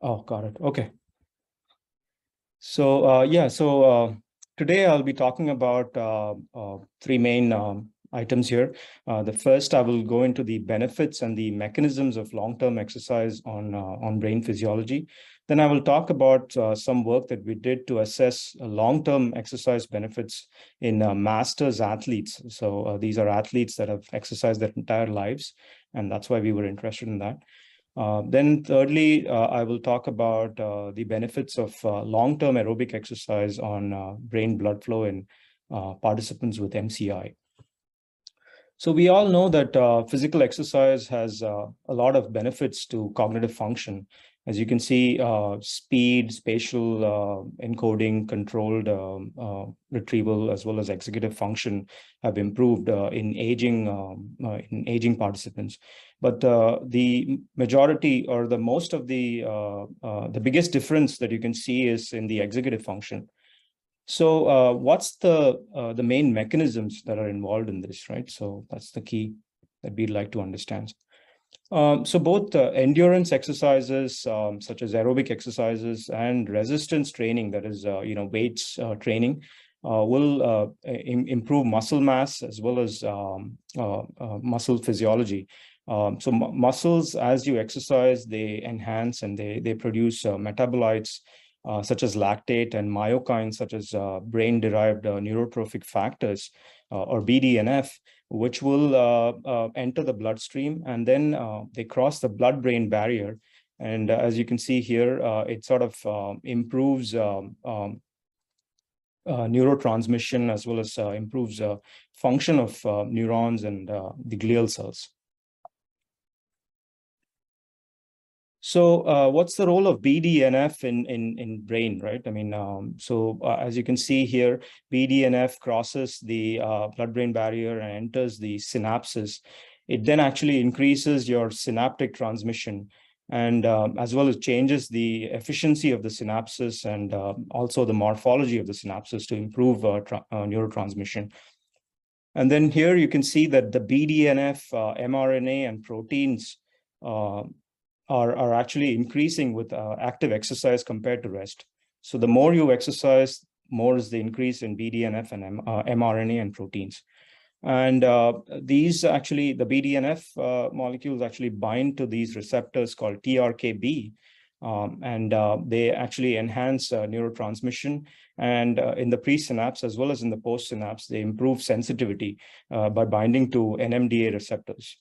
Oh, got it. Okay. So today I'll be talking about three main items here. The first, I will go into the benefits and the mechanisms of long-term exercise on brain physiology. Then I will talk about some work that we did to assess long-term exercise benefits in masters athletes. So these are athletes that have exercised their entire lives, and that's why we were interested in that. Then thirdly, I will talk about the benefits of long-term aerobic exercise on brain blood flow in participants with MCI. So we all know that physical exercise has a lot of benefits to cognitive function. As you can see, speed, spatial encoding, controlled retrieval, as well as executive function have improved in aging participants. But the majority or the most of the biggest difference that you can see is in the executive function. So what's the main mechanisms that are involved in this, right? So that's the key that we'd like to understand. So both endurance exercises, such as aerobic exercises, and resistance training, that is, weights training, will improve muscle mass as well as muscle physiology. So muscles, as you exercise, they enhance and they produce metabolites such as lactate and myokines, such as brain-derived neurotrophic factors, or BDNF, which will enter the bloodstream, and then they cross the blood-brain barrier. And as you can see here, it sort of improves neurotransmission, as well as improves function of neurons and the glial cells. So what's the role of BDNF in brain, right? I mean, as you can see here, BDNF crosses the blood-brain barrier and enters the synapses. It then actually increases your synaptic transmission, and as well as changes the efficiency of the synapses and also the morphology of the synapses to improve neurotransmission. And then here you can see that the BDNF, mRNA, and proteins are actually increasing with active exercise compared to rest. So the more you exercise, more is the increase in BDNF and mRNA and proteins. And these actually, the BDNF molecules actually bind to these receptors called TRKB, and they actually enhance neurotransmission. And in the presynapse as well as in the postsynapse, they improve sensitivity by binding to NMDA receptors.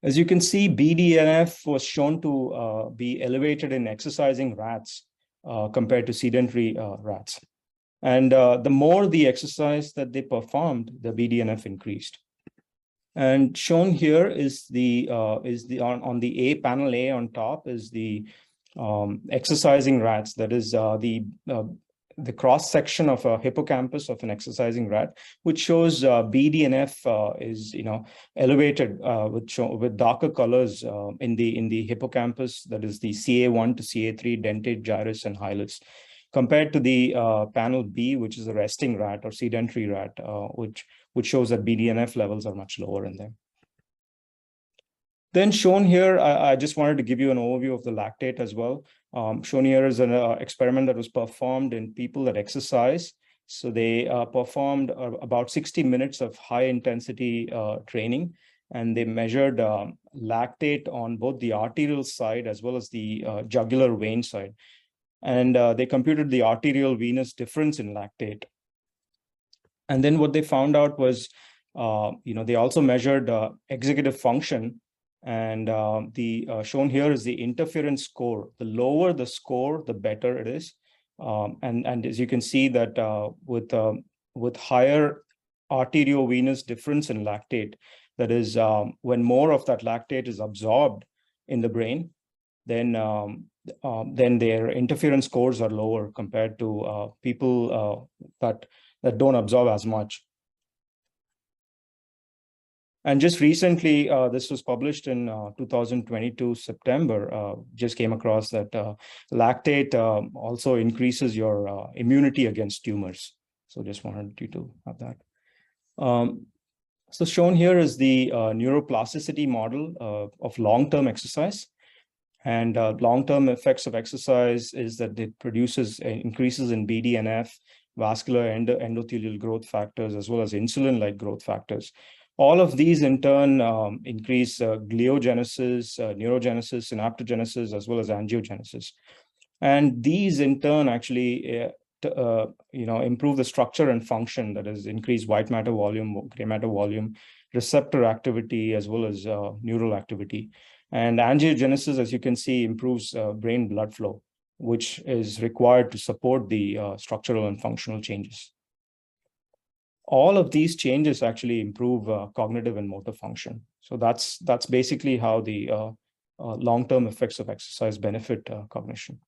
As you can see, BDNF was shown to be elevated in exercising rats compared to sedentary rats. And the more the exercise that they performed, the BDNF increased. And shown here is on the A panel A on top is the exercising rats. That is the cross section of a hippocampus of an exercising rat, which shows BDNF is elevated with darker colors in the hippocampus. That is the CA1 to CA3 dentate gyrus and hilus, compared to the panel B, which is a resting rat or sedentary rat, which shows that BDNF levels are much lower in them. Then shown here, I just wanted to give you an overview of the lactate as well. Shown here is an experiment that was performed in people that exercise. So they performed about 60 minutes of high intensity training, and they measured lactate on both the arterial side as well as the jugular vein side. And they computed the arterial venous difference in lactate. And then what they found out was, they also measured executive function. And shown here is the interference score. The lower the score, the better it is. And as you can see that with higher arteriovenous difference in lactate, that is when more of that lactate is absorbed in the brain, then their interference scores are lower compared to people that don't absorb as much. And just recently, this was published in 2022, September, just came across that lactate also increases your immunity against tumors. So just wanted you to have that. So shown here is the neuroplasticity model of long-term exercise. And long-term effects of exercise is that it produces increases in BDNF, vascular endothelial growth factors, as well as insulin-like growth factors. All of these in turn increase gliogenesis, neurogenesis, synaptogenesis, as well as angiogenesis. And these in turn actually improve the structure and function, that is increase white matter volume, gray matter volume, receptor activity, as well as neural activity. And angiogenesis, as you can see, improves brain blood flow, which is required to support the structural and functional changes. All of these changes actually improve cognitive and motor function. So that's basically how the long-term effects of exercise benefit cognition.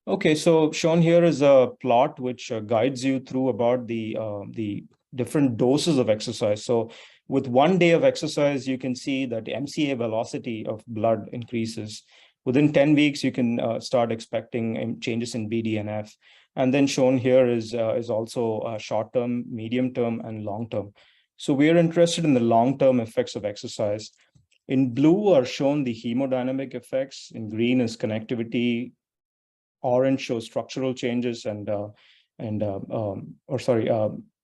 Okay, so shown here is a plot which guides you through about the different doses of exercise. So with 1 day of exercise, you can see that MCA velocity of blood increases. Within 10 weeks, you can start expecting changes in BDNF. And then shown here is also short-term, medium-term, and long-term. So we are interested in the long-term effects of exercise. In blue are shown the hemodynamic effects. In green is connectivity. Orange shows structural changes,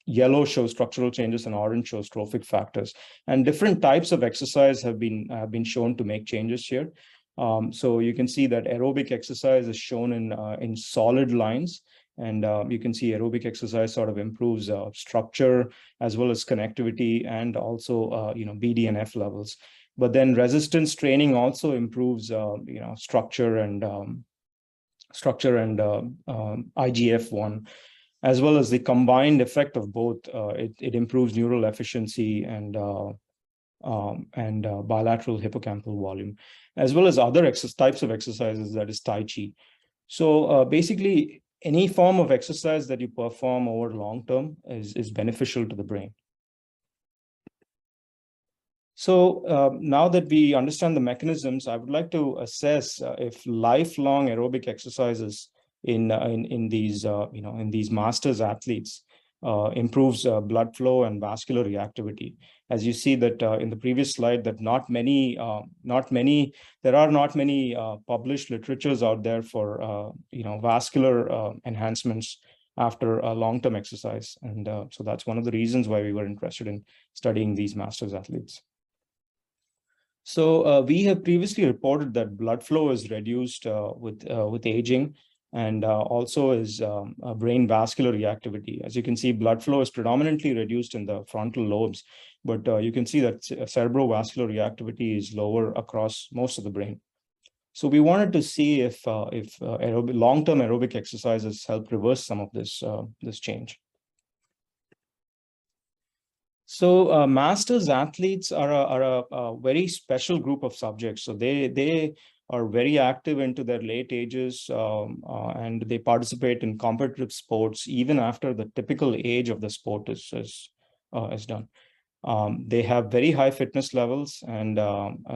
yellow shows structural changes, and orange shows trophic factors. And different types of exercise have been shown to make changes here. So you can see that aerobic exercise is shown in solid lines, and you can see aerobic exercise sort of improves structure as well as connectivity, and also BDNF levels. But then resistance training also improves structure and IGF-1, as well as the combined effect of both. It improves neural efficiency and bilateral hippocampal volume, as well as other types of exercises, that is Tai Chi. So basically, any form of exercise that you perform over long term is beneficial to the brain. So now that we understand the mechanisms, I would like to assess if lifelong aerobic exercises in these masters athletes improves blood flow and vascular reactivity. As you see that in the previous slide, that there are not many published literatures out there for vascular enhancements after a long-term exercise, and so that's one of the reasons why we were interested in studying these masters athletes. So we have previously reported that blood flow is reduced with aging, and also is brain vascular reactivity. As you can see, blood flow is predominantly reduced in the frontal lobes, but you can see that cerebrovascular reactivity is lower across most of the brain. So we wanted to see if long-term aerobic exercises help reverse some of this change. So masters athletes are a very special group of subjects. So they are very active into their late ages, and they participate in competitive sports even after the typical age of the sport is done. They have very high fitness levels, and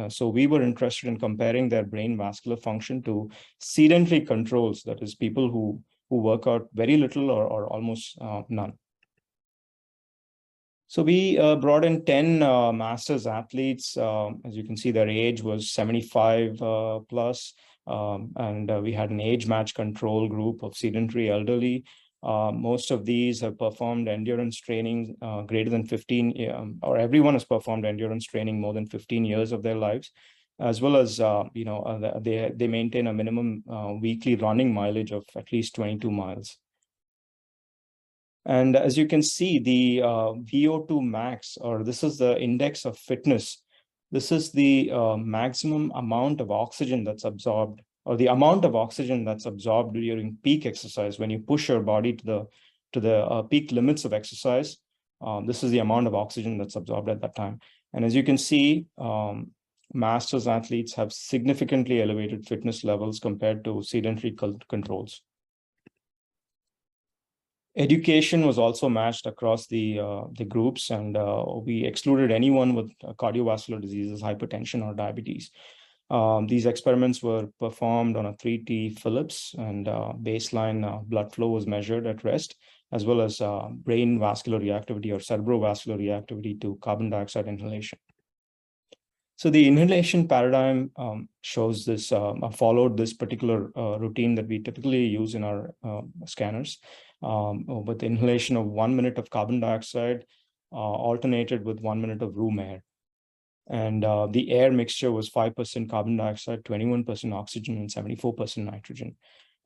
so we were interested in comparing their brain vascular function to sedentary controls, that is, people who work out very little or almost none. So we brought in 10 masters athletes. As you can see, their age was 75 plus, and we had an age match control group of sedentary elderly. Most of these have performed endurance training greater than 15, or everyone has performed endurance training more than 15 years of their lives, as well as they maintain a minimum weekly running mileage of at least 22 miles. And as you can see, the VO2max, or this is the index of fitness. This is the maximum amount of oxygen that's absorbed, or the amount of oxygen that's absorbed during peak exercise. When you push your body to the peak limits of exercise, this is the amount of oxygen that's absorbed at that time. And as you can see, masters athletes have significantly elevated fitness levels compared to sedentary controls. Education was also matched across the groups, and we excluded anyone with cardiovascular diseases, hypertension, or diabetes. These experiments were performed on a 3T Phillips, and baseline blood flow was measured at rest, as well as brain vascular reactivity or cerebrovascular reactivity to carbon dioxide inhalation. So the inhalation paradigm shows this, followed this particular routine that we typically use in our scanners, with inhalation of 1 minute of carbon dioxide alternated with 1 minute of room air. And the air mixture was 5% carbon dioxide, 21% oxygen, and 74% nitrogen.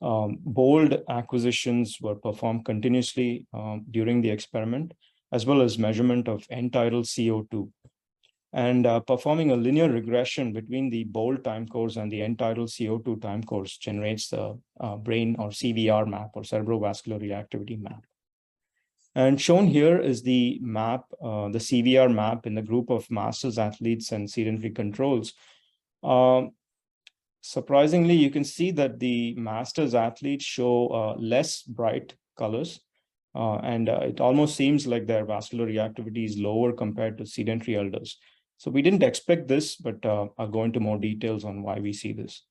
Bold acquisitions were performed continuously during the experiment, as well as measurement of end-tidal CO2. And performing a linear regression between the bold time course and the end-tidal CO2 time course generates the brain or CVR map, or cerebrovascular reactivity map. And shown here is the map, the CVR map in the group of masters athletes and sedentary controls. Surprisingly, you can see that the masters athletes show less bright colors, and it almost seems like their vascular reactivity is lower compared to sedentary elders. So we didn't expect this, but I'll go into more details on why we see this.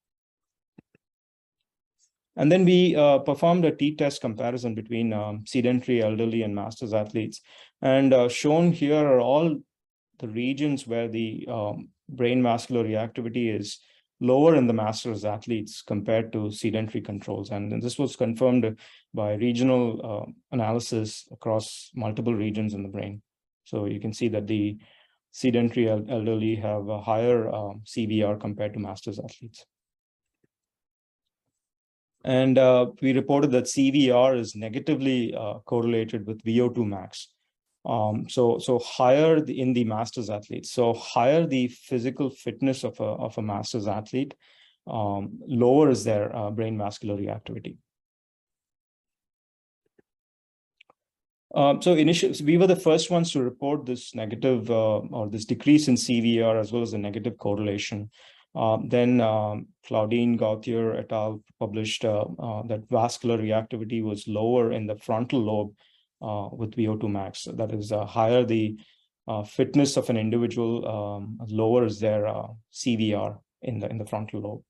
And then we performed a t-test comparison between sedentary, elderly, and masters athletes. And shown here are all the regions where the brain vascular reactivity is lower in the masters athletes compared to sedentary controls. And this was confirmed by regional analysis across multiple regions in the brain. So you can see that the sedentary elderly have a higher CVR compared to masters athletes. And we reported that CVR is negatively correlated with VO2max. So higher in the masters athletes. So higher the physical fitness of a masters athlete, lower is their brain vascular reactivity. So initially, we were the first ones to report this negative or this decrease in CVR, as well as the negative correlation. Then Claudine Gauthier et al. Published that vascular reactivity was lower in the frontal lobe with VO2max. That is, higher the fitness of an individual, lower is their CVR in the frontal lobe.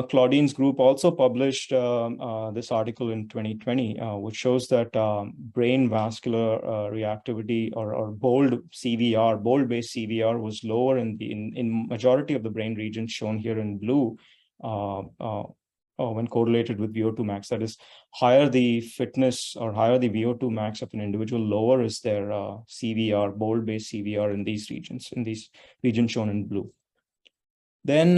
Claudine's group also published this article in 2020, which shows that brain vascular reactivity or bold CVR, bold-based CVR, was lower in majority of the brain regions shown here in blue when correlated with VO2max. That is, higher the fitness or higher the VO2max of an individual, lower is their CVR, bold-based CVR in these regions shown in blue. Then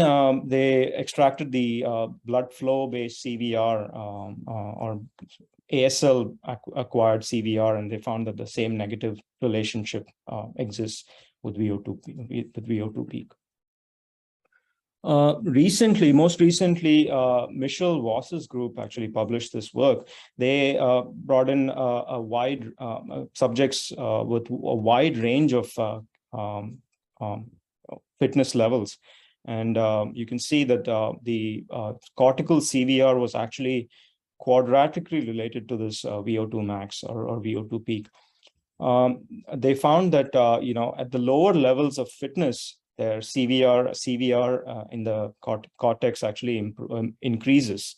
they extracted the blood flow-based CVR or ASL acquired CVR, and they found that the same negative relationship exists with VO2 peak. Most recently, Michel Voss's group actually published this work. They brought in a wide subjects with a wide range of fitness levels. And you can see that the cortical CVR was actually quadratically related to this VO2max or VO2 peak. They found that at the lower levels of fitness, their CVR in the cortex actually increases,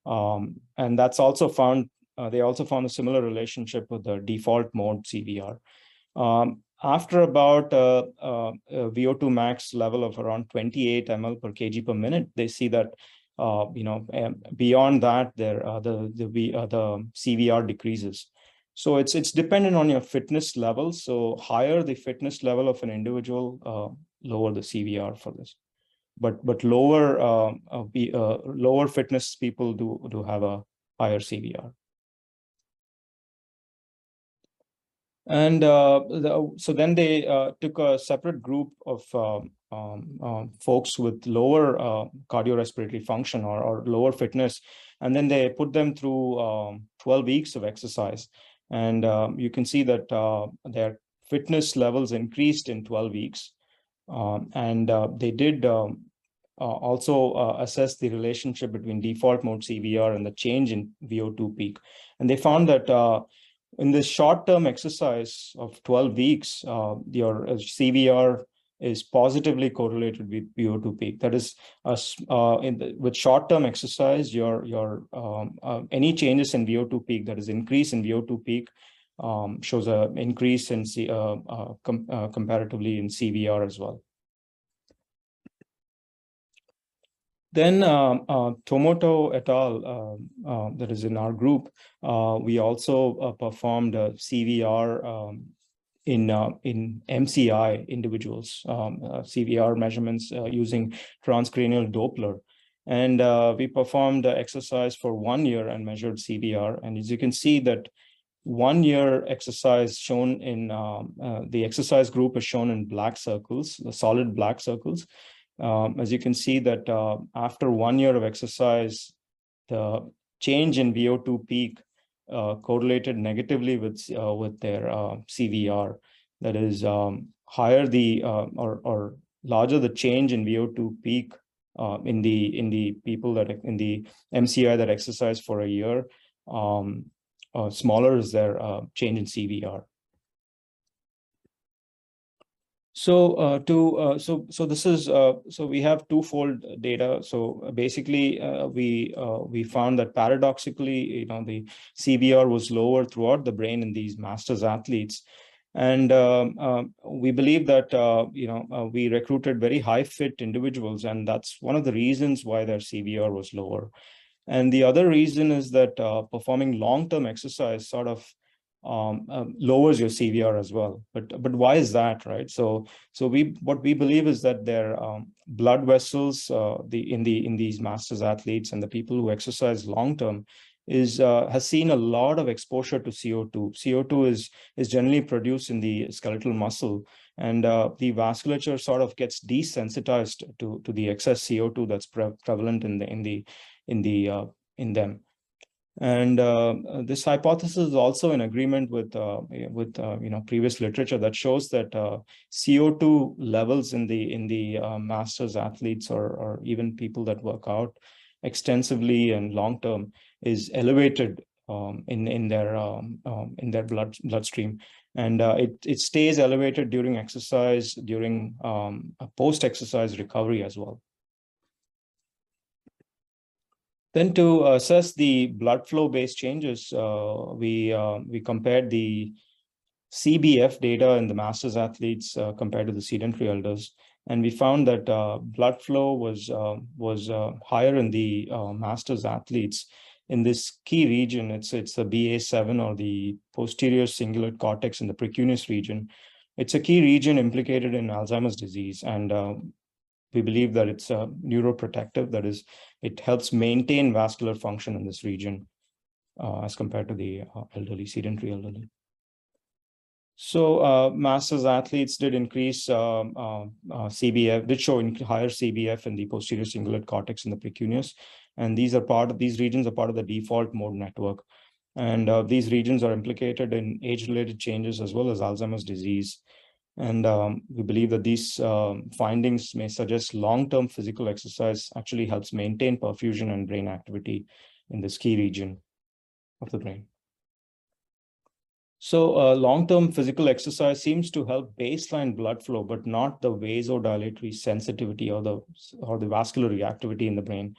and that's also found. They also found a similar relationship with the default mode CVR. After about a VO2max level of around 28 ml per kg per minute, they see that beyond that, the CVR decreases. So it's dependent on your fitness level. So higher the fitness level of an individual, lower the CVR for this. But lower lower fitness people do have a higher CVR. And so then they took a separate group of folks with lower cardiorespiratory function or lower fitness, and then they put them through 12 weeks of exercise. And you can see that their fitness levels increased in 12 weeks. And they did also assess the relationship between default mode CVR and the change in VO2 peak. And they found that in this short-term exercise of 12 weeks, your CVR is positively correlated with VO2 peak. That is, with short-term exercise, your any changes in VO2 peak, that is increase in VO2 peak, shows an increase in comparatively in CVR as well. Then Tomoto et al., that is in our group, we also performed a CVR in MCI individuals, CVR measurements using transcranial Doppler. And we performed the exercise for 1 year and measured CVR. And as you can see that 1 year exercise shown in the exercise group is shown in black circles, the solid black circles. As you can see that after 1 year of exercise, the change in VO2 peak correlated negatively with their CVR. That is, higher the or larger the change in VO2 peak in the people that in the MCI that exercise for a year, smaller is their change in CVR. So so this is so we have twofold data. So basically we found that paradoxically, the CVR was lower throughout the brain in these masters athletes, and we believe that we recruited very high fit individuals, and that's one of the reasons why their CVR was lower. And the other reason is that performing long-term exercise sort of lowers your CVR as well. But why is that, right? So what we believe is that their blood vessels in these masters athletes and the people who exercise long-term has seen a lot of exposure to CO2. CO2 is generally produced in the skeletal muscle, and the vasculature sort of gets desensitized to the excess CO2 that's prevalent in them. And this hypothesis is also in agreement with previous literature that shows that CO2 levels in the masters athletes or even people that work out extensively and long term is elevated in their bloodstream, and it stays elevated during exercise, during post-exercise recovery as well. Then to assess the blood flow based changes, we compared the CBF data in the masters athletes compared to the sedentary elders, and we found that blood flow was higher in the masters athletes in this key region. It's the BA7 or the posterior cingulate cortex in the precuneus region. It's a key region implicated in Alzheimer's disease, and we believe that it's neuroprotective. That is, it helps maintain vascular function in this region as compared to the sedentary elderly. So masters athletes did increase CBF, did show higher CBF in the posterior cingulate cortex in the precuneus, and these regions are part of the default mode network. And these regions are implicated in age-related changes as well as Alzheimer's disease. And we believe that these findings may suggest long-term physical exercise actually helps maintain perfusion and brain activity in this key region of the brain. So long-term physical exercise seems to help baseline blood flow, but not the vasodilatory sensitivity or the vascular reactivity in the brain.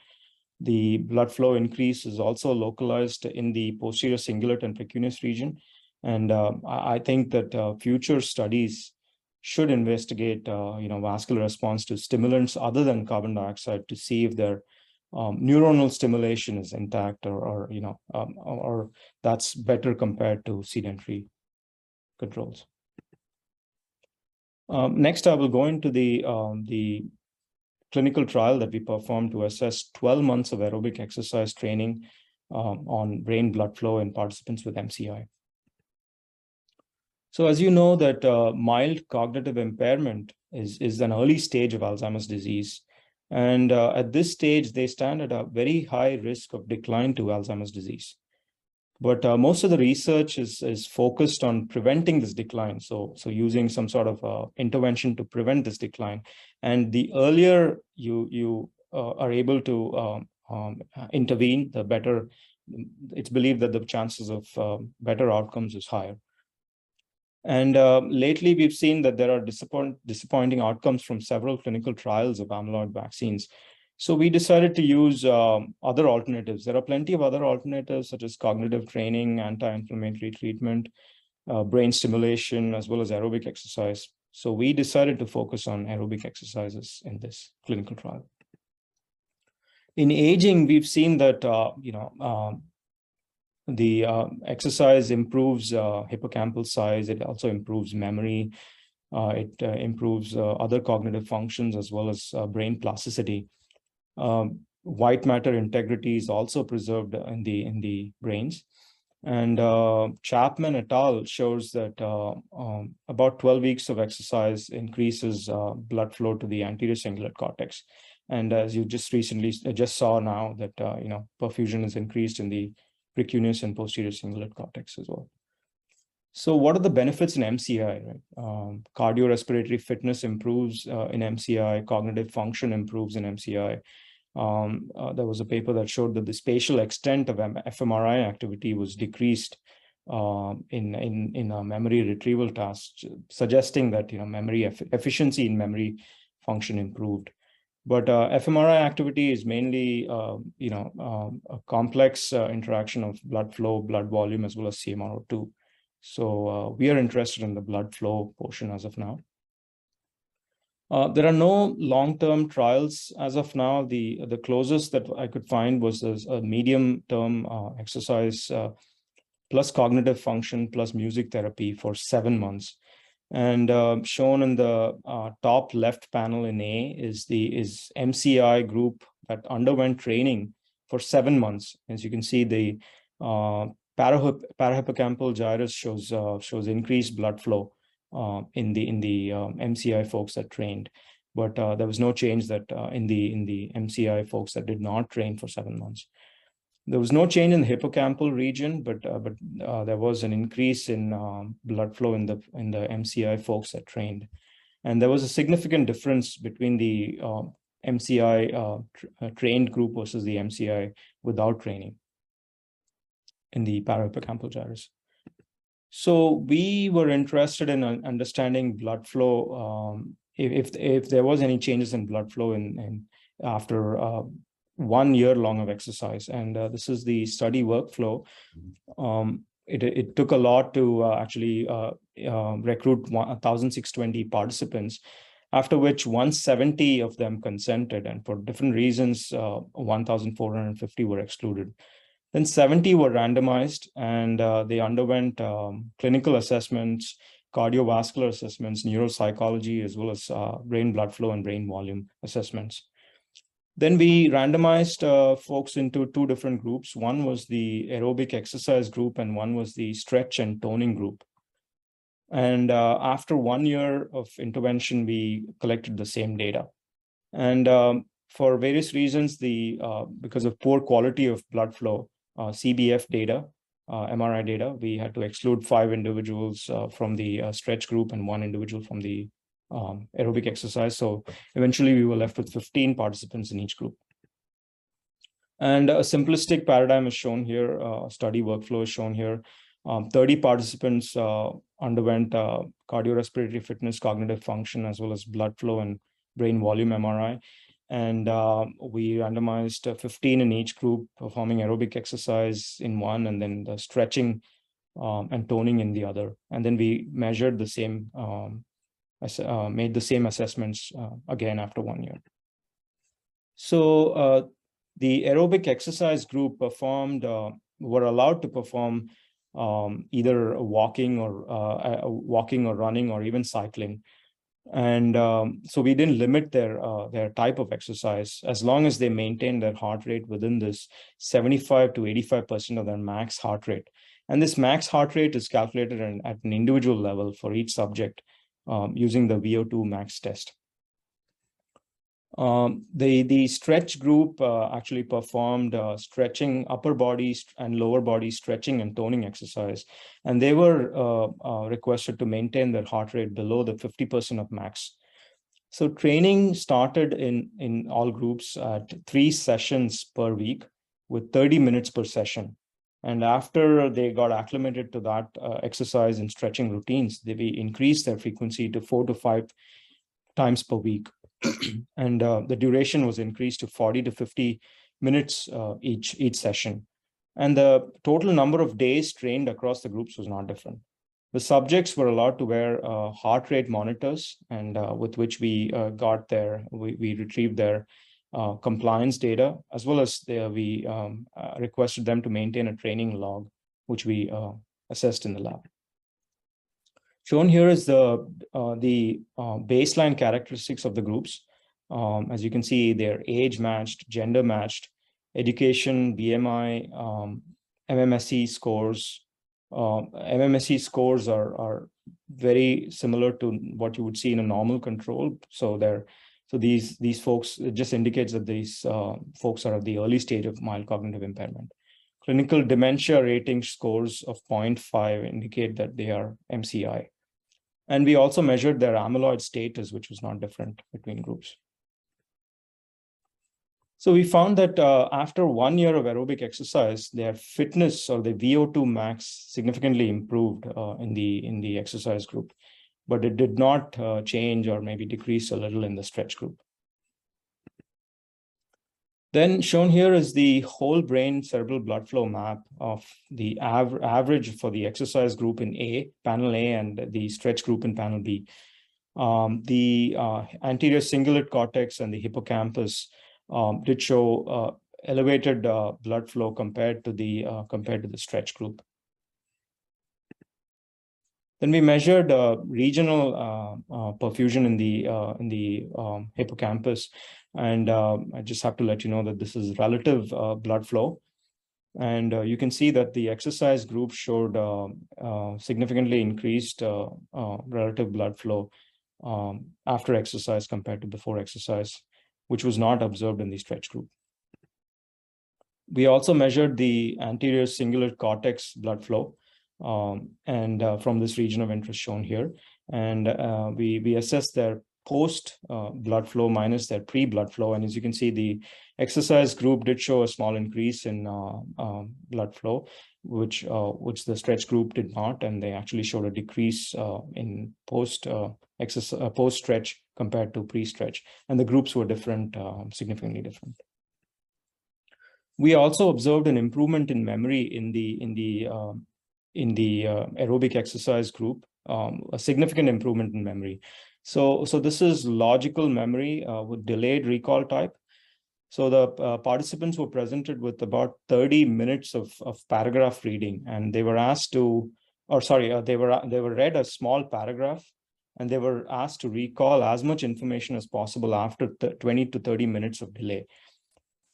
The blood flow increase is also localized in the posterior cingulate and precuneus region. And I think that future studies should investigate, vascular response to stimulants other than carbon dioxide to see if their neuronal stimulation is intact or that's better compared to sedentary controls. Next, I will go into the clinical trial that we performed to assess 12 months of aerobic exercise training on brain blood flow in participants with MCI. So as you know that mild cognitive impairment is an early stage of Alzheimer's disease. And at this stage, they stand at a very high risk of decline to Alzheimer's disease. But most of the research is focused on preventing this decline. So using some sort of intervention to prevent this decline. And the earlier you are able to intervene, the better. It's believed that the chances of better outcomes is higher. And lately, we've seen that there are disappointing outcomes from several clinical trials of amyloid vaccines. So we decided to use other alternatives. There are plenty of other alternatives, such as cognitive training, anti-inflammatory treatment, brain stimulation, as well as aerobic exercise. So we decided to focus on aerobic exercises in this clinical trial. In aging, we've seen that the exercise improves hippocampal size. It also improves memory. It improves other cognitive functions as well as brain plasticity. White matter integrity is also preserved in the brains. And Chapman et al. Shows that about 12 weeks of exercise increases blood flow to the anterior cingulate cortex. And as you just saw now that perfusion is increased in the precuneus and posterior cingulate cortex as well. So what are the benefits in MCI? Right? Cardiorespiratory fitness improves in MCI. Cognitive function improves in MCI. There was a paper that showed that the spatial extent of fMRI activity was decreased in memory retrieval tasks, suggesting that memory efficiency in memory function improved. But fMRI activity is mainly a complex interaction of blood flow, blood volume, as well as CMRO2. So we are interested in the blood flow portion as of now. There are no long-term trials as of now. The closest that I could find was a medium-term exercise plus cognitive function plus music therapy for 7 months. And shown in the top left panel in A is MCI group that underwent training for 7 months. As you can see, the parahippocampal gyrus shows increased blood flow in the MCI folks that trained, but there was no change that in the MCI folks that did not train for 7 months. There was no change in the hippocampal region, but there was an increase in blood flow in the MCI folks that trained, and there was a significant difference between the MCI trained group versus the MCI without training in the parahippocampal gyrus. So we were interested in understanding blood flow, if there was any changes in blood flow in after 1 year long of exercise. And this is the study workflow. It took a lot to actually recruit 1,620 participants, after which 170 of them consented, and for different reasons, 1,450 were excluded. Then 70 were randomized, and they underwent clinical assessments, cardiovascular assessments, neuropsychology, as well as brain blood flow and brain volume assessments. Then we randomized folks into 2 different groups. One was the aerobic exercise group, and one was the stretch and toning group. And after 1 year of intervention, we collected the same data. And for various reasons, because of poor quality of blood flow, CBF data, MRI data, we had to exclude 5 individuals from the stretch group and 1 individual from the aerobic exercise. So eventually we were left with 15 participants in each group. And a simplistic paradigm is shown here, study workflow is shown here. 30 participants underwent cardiorespiratory fitness, cognitive function, as well as blood flow and brain volume MRI. And we randomized 15 in each group, performing aerobic exercise in one, and then the stretching and toning in the other. And then we measured the same, made the same assessments again after 1 year. So the aerobic exercise group were allowed to perform either walking or running or even cycling. And so we didn't limit their type of exercise, as long as they maintained their heart rate within this 75 to 85% of their max heart rate. And this max heart rate is calculated at an individual level for each subject using the VO2max test. The stretch group actually performed stretching, upper body and lower body stretching and toning exercise. And they were requested to maintain their heart rate below the 50% of max. So training started in all groups at 3 sessions per week with 30 minutes per session. And after they got acclimated to that exercise and stretching routines, we increased their frequency to 4 to 5 times per week. And the duration was increased to 40 to 50 minutes each session. And the total number of days trained across the groups was not different. The subjects were allowed to wear heart rate monitors, and with which we we retrieved their compliance data, as well as we requested them to maintain a training log, which we assessed in the lab. Shown here is the baseline characteristics of the groups. As you can see, they're age matched, gender matched, education, BMI, MMSE scores. MMSE scores are very similar to what you would see in a normal control. So these folks, it just indicates that these folks are at the early stage of mild cognitive impairment. Clinical dementia rating scores of 0.5 indicate that they are MCI. And we also measured their amyloid status, which was not different between groups. So we found that after 1 year of aerobic exercise, their fitness or the VO2 max significantly improved in the exercise group, but it did not change or maybe decrease a little in the stretch group. Then shown here is the whole brain cerebral blood flow map of the average for the exercise group in panel A, and the stretch group in panel B. The anterior cingulate cortex and the hippocampus did show elevated blood flow compared to the stretch group. Then we measured regional perfusion in the hippocampus, and I just have to let you know that this is relative blood flow, and you can see that the exercise group showed significantly increased relative blood flow after exercise compared to before exercise, which was not observed in the stretch group. We also measured the anterior cingulate cortex blood flow, and from this region of interest shown here, and we assessed their post blood flow minus their pre-blood flow, and as you can see, the exercise group did show a small increase in blood flow, which the stretch group did not, and they actually showed a decrease in post stretch compared to pre-stretch, and the groups were different, significantly different. We also observed an improvement in memory in the aerobic exercise group, a significant improvement in memory. So this is logical memory with delayed recall type. So the participants were presented with about 30 minutes of paragraph reading, and they were asked to, they were read a small paragraph, and they were asked to recall as much information as possible after 20 to 30 minutes of delay.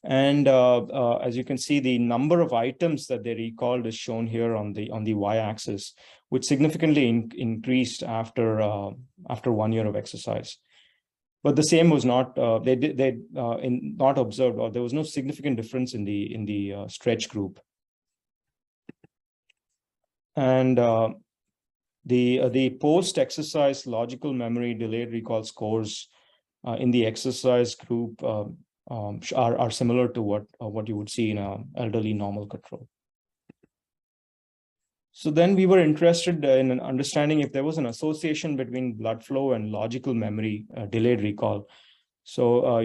And as you can see, the number of items that they recalled is shown here on the y-axis, which significantly increased after 1 year of exercise. But the same was not not observed, or there was no significant difference in the stretch group. And the post-exercise logical memory delayed recall scores in the exercise group are similar to what you would see in an elderly normal control. So then we were interested in understanding if there was an association between blood flow and logical memory delayed recall. So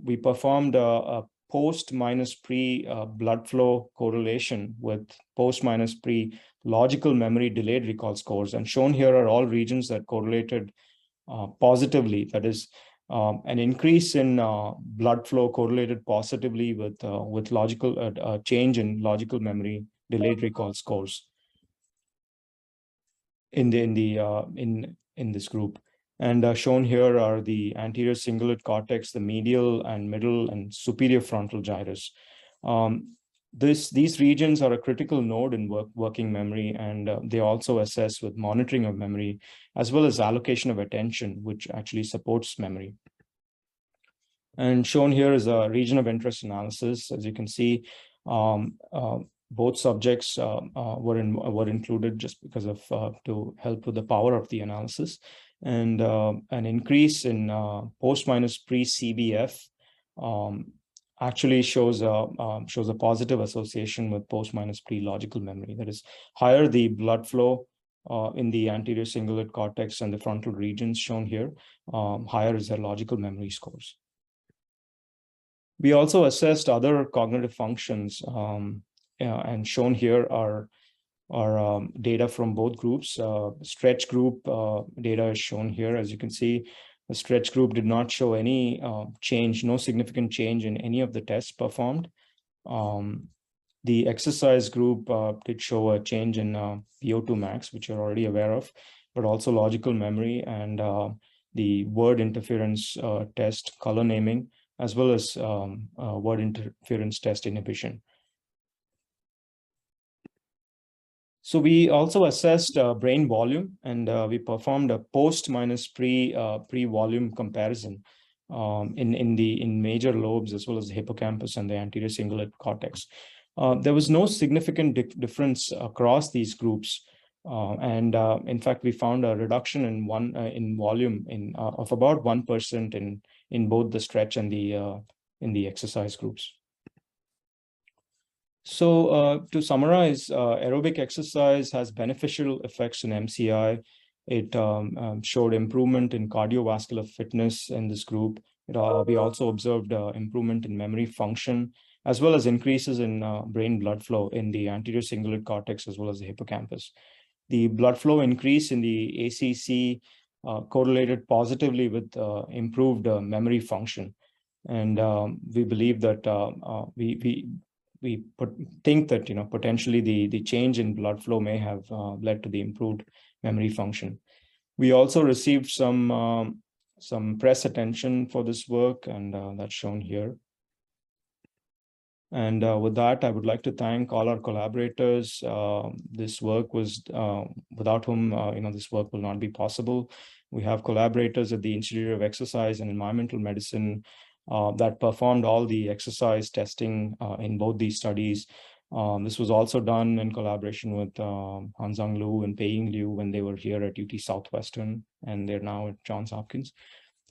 we performed a post minus pre blood flow correlation with post minus pre logical memory delayed recall scores, and shown here are all regions that correlated positively. That is, an increase in blood flow correlated positively with logical change in logical memory delayed recall scores in this group. And shown here are the anterior cingulate cortex, the medial and middle and superior frontal gyrus. These regions are a critical node in working memory, and they also assess with monitoring of memory, as well as allocation of attention, which actually supports memory. And shown here is a region of interest analysis. As you can see, both subjects were included just because of to help with the power of the analysis, and an increase in post minus pre CBF actually shows a positive association with post minus pre logical memory. That is, higher the blood flow in the anterior cingulate cortex and the frontal regions shown here, higher is their logical memory scores. We also assessed other cognitive functions, and shown here are data from both groups. Stretch group data is shown here. As you can see, the stretch group did not show any change, no significant change in any of the tests performed. The exercise group did show a change in VO2max, which you're already aware of, but also logical memory and the word interference test color naming, as well as word interference test inhibition. So we also assessed brain volume, and we performed a post minus pre volume comparison in major lobes, as well as the hippocampus and the anterior cingulate cortex. There was no significant difference across these groups, and in fact, we found a reduction in volume of about 1% in both the stretch and the exercise groups. So to summarize, aerobic exercise has beneficial effects in MCI. It showed improvement in cardiovascular fitness in this group. We also observed improvement in memory function, as well as increases in brain blood flow in the anterior cingulate cortex, as well as the hippocampus. The blood flow increase in the ACC correlated positively with improved memory function. And we believe that we think that potentially the change in blood flow may have led to the improved memory function. We also received some press attention for this work, and that's shown here. And with that, I would like to thank all our collaborators. This work was without whom this work will not be possible. We have collaborators at the Institute of Exercise and Environmental Medicine that performed all the exercise testing in both these studies. This was also done in collaboration with Hanzang Liu and Peiying Liu when they were here at UT Southwestern, and they're now at Johns Hopkins.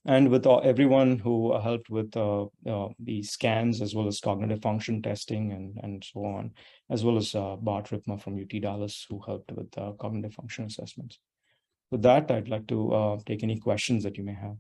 And with everyone who helped with the scans, as well as cognitive function testing and so on, as well as Bart Ripma from UT Dallas, who helped with cognitive function assessments. With that, I'd like to take any questions that you may have.